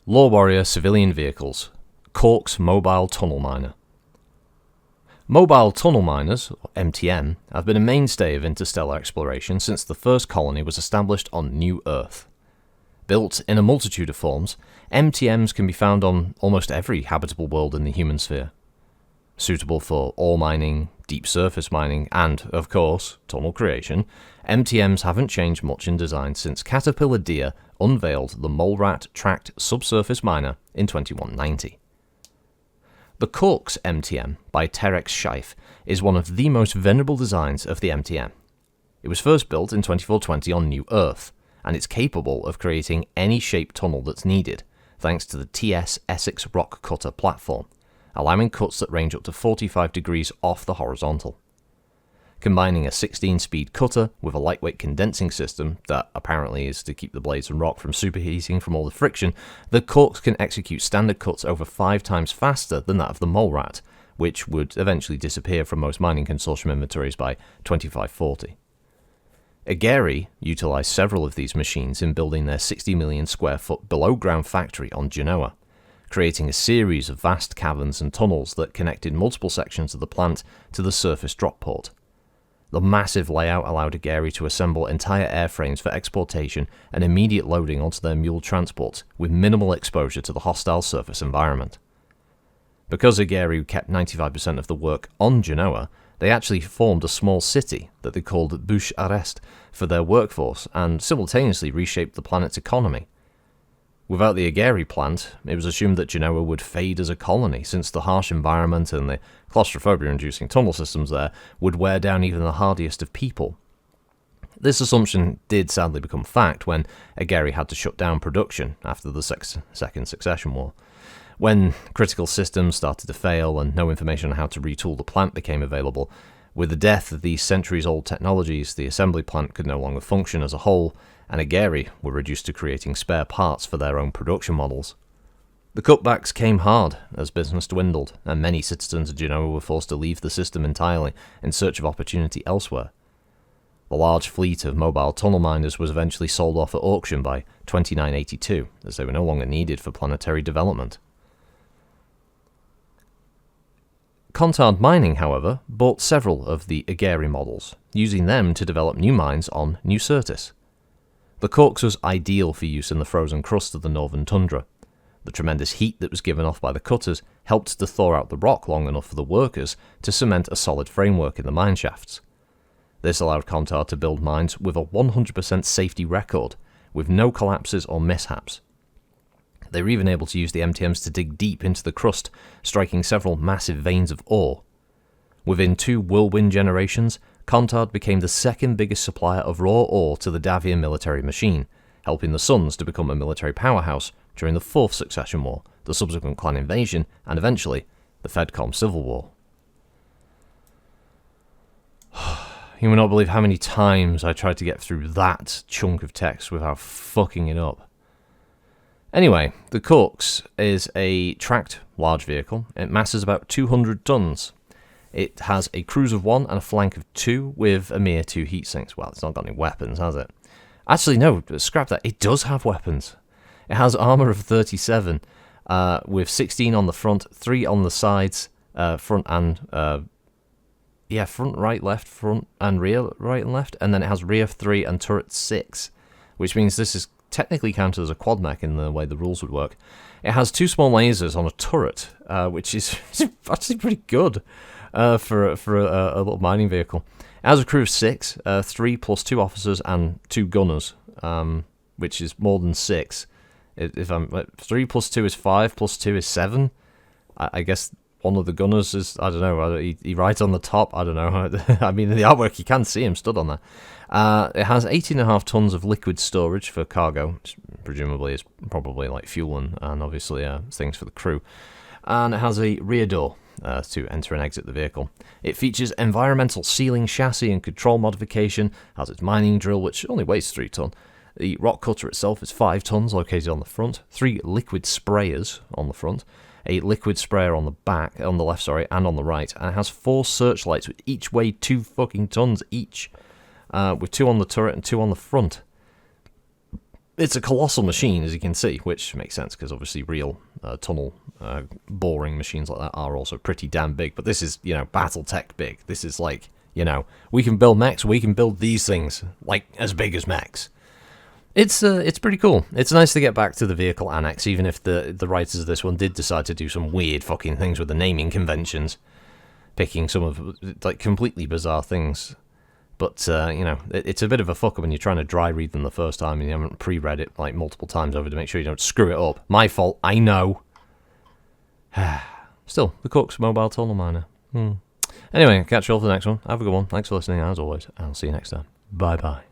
LoreWarrior Civilian Vehicles, Corks Mobile Tunnel Miner. Mobile tunnel miners, or MTM, have been a mainstay of interstellar exploration since the first colony was established on New Earth. Built in a multitude of forms, MTMs can be found on almost every habitable world in the human sphere. Suitable for ore mining, deep surface mining, and, of course, tunnel creation, MTMs haven't changed much in design since Caterpillar Deer unveiled the Mole-Rat tracked subsurface miner in 2190. The Corx MTM by Terex Scheif is one of the most venerable designs of the MTM. It was first built in 2420 on New Earth, and it's capable of creating any shaped tunnel that's needed, thanks to the TS Essex Rock Cutter platform, allowing cuts that range up to 45 degrees off the horizontal. Combining a 16-speed cutter with a lightweight condensing system that apparently is to keep the blades and rock from superheating from all the friction, the Corx can execute standard cuts over 5 times faster than that of the Mole-Rat, which would eventually disappear from most mining consortium inventories by 2540. Agari utilised several of these machines in building their 60 million square foot below-ground factory on Genanoa, creating a series of vast caverns and tunnels that connected multiple sections of the plant to the surface drop port. The massive layout allowed Agari to assemble entire airframes for exportation and immediate loading onto their mule transports with minimal exposure to the hostile surface environment. Because Agari kept 95% of the work on Genoa, they actually formed a small city that they called Bucharest for their workforce and simultaneously reshaped the planet's economy. Without the Agari plant, it was assumed that Genoa would fade as a colony, since the harsh environment and the claustrophobia-inducing tunnel systems there would wear down even the hardiest of people. This assumption did sadly become fact when Agari had to shut down production after the Second Succession War. When critical systems started to fail and no information on how to retool the plant became available, with the death of these centuries-old technologies, the assembly plant could no longer function as a whole, and Agari were reduced to creating spare parts for their own production models. The cutbacks came hard as business dwindled, and many citizens of Genoa were forced to leave the system entirely in search of opportunity elsewhere. The large fleet of mobile tunnel miners was eventually sold off at auction by 2982, as they were no longer needed for planetary development. Contard Mining, however, bought several of the Agari models, using them to develop new mines on New Certis. The Corx was ideal for use in the frozen crust of the northern tundra. The tremendous heat that was given off by the cutters helped to thaw out the rock long enough for the workers to cement a solid framework in the mine shafts. This allowed Contard to build mines with a 100% safety record, with no collapses or mishaps. They were even able to use the MTMs to dig deep into the crust, striking several massive veins of ore. Within 2 whirlwind generations, Contard became the second biggest supplier of raw ore to the Davian military machine, helping the Sons to become a military powerhouse during the 4th Succession War, the subsequent clan invasion, and eventually the Fedcom Civil War. You will not believe how many times I tried to get through that chunk of text without fucking it up. Anyway, the Corx is a tracked large vehicle. It masses about 200 tons. It has a cruise of 1 and a flank of 2 with a mere 2 heat sinks. Well, it's not got any weapons, has it? Actually, no, scrap that. It does have weapons. It has armor of 37, with 16 on the front, 3 on the sides, front, right, left, front, and rear, right and left. And then it has rear 3 and turret 6, which means this is technically counted as a quad mech in the way the rules would work. It has 2 small lasers on a turret, which is actually pretty good. For a little mining vehicle. It has a crew of 6, 3 plus 2 officers and 2 gunners, which is more than 6. If 3 plus 2 is 5, plus 2 is 7. I guess one of the gunners is, I don't know, he rides on the top, I don't know. I mean, in the artwork you can see him stood on there. It has 18.5 tons of liquid storage for cargo, which presumably is probably like fuel and obviously things for the crew. And it has a rear door to enter and exit the vehicle. It features environmental sealing chassis and control modification, has its mining drill, which only weighs 3 tons. The rock cutter itself is 5 tons, located on the front, 3 liquid sprayers on the front, a liquid sprayer on the back, on the left, and on the right, and it has 4 searchlights, which each weigh 2 fucking tons each, with 2 on the turret and 2 on the front. It's a colossal machine, as you can see, which makes sense because obviously real tunnel boring machines like that are also pretty damn big. But this is, you know, BattleTech big. This is like, you know, we can build mechs, we can build these things like as big as mechs. It's pretty cool. It's nice to get back to the vehicle annex, even if the writers of this one did decide to do some weird fucking things with the naming conventions, picking some of like completely bizarre things. But you know, it's a bit of a fuck up when you're trying to dry read them the first time and you haven't pre-read it like multiple times over to make sure you don't screw it up. My fault, I know. Still, the Corks mobile tunnel miner. Anyway, catch you all for the next one. Have a good one. Thanks for listening as always. I'll see you next time. Bye bye.